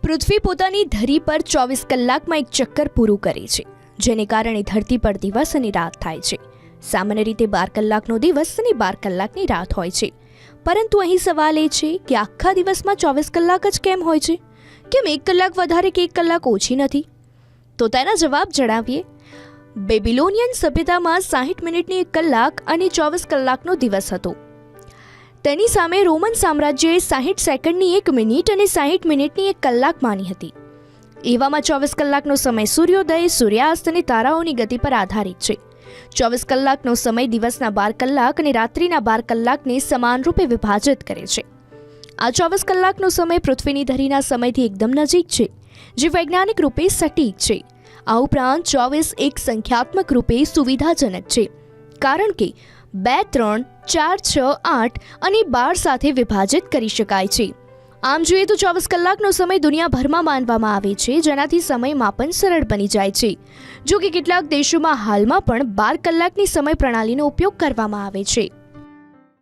પૃથ્વી પોતાની ધરી પર 24 કલાકમાં એક ચક્કર પૂરું કરે છે, જેને કારણે ધરતી પર દિવસ અને રાત થાય છે. સામાન્ય રીતે 12 કલાકનો દિવસ અને 12 કલાકની રાત હોય છે. પરંતુ અહીં સવાલ એ છે કે આખા દિવસમાં 24 કલાક જ કેમ હોય છે? કેમ 1 કલાક વધારે કે 1 કલાક ઓછી નથી? તો તેના જવાબ જણાવીએ. બેબીલોનિયન સભ્યતામાં 60 મિનિટની 1 કલાક અને 24 કલાકનો દિવસ હતો. તેની સામે રોમન સામ્રાજ્યએ 60 સેકન્ડની 1 મિનિટ અને 60 મિનિટની 1 કલાક માની હતી. એવામાં 24 કલાકનો સમય સૂર્યોદય, સૂર્યાસ્ત અને તારાઓની ગતિ પર આધારિત છે. 24 કલાકનો સમય દિવસના 12 કલાક અને રાત્રિના 12 કલાકને સમાનરૂપે વિભાજિત કરે છે. આ 24 કલાકનો સમય પૃથ્વીની ધરીના સમયથી એકદમ નજીક છે, જે વૈજ્ઞાનિક રૂપે સટીક છે. આ ઉપરાંત 24 એક સંખ્યાત્મક રૂપે સુવિધાજનક છે, કારણ કે 2, 3, 4, 6, 8 અને 12 સાથે વિભાજિત કરી શકાય છે. આમ જોઈએ તો 24 કલાકનો સમય દુનિયાભરમાં માનવામાં આવે છે, જેનાથી સમય માપન સરળ બની જાય છે. જો કે કેટલાક દેશોમાં હાલમાં પણ 12 કલાકની સમય પ્રણાલીનો ઉપયોગ કરવામાં આવે છે.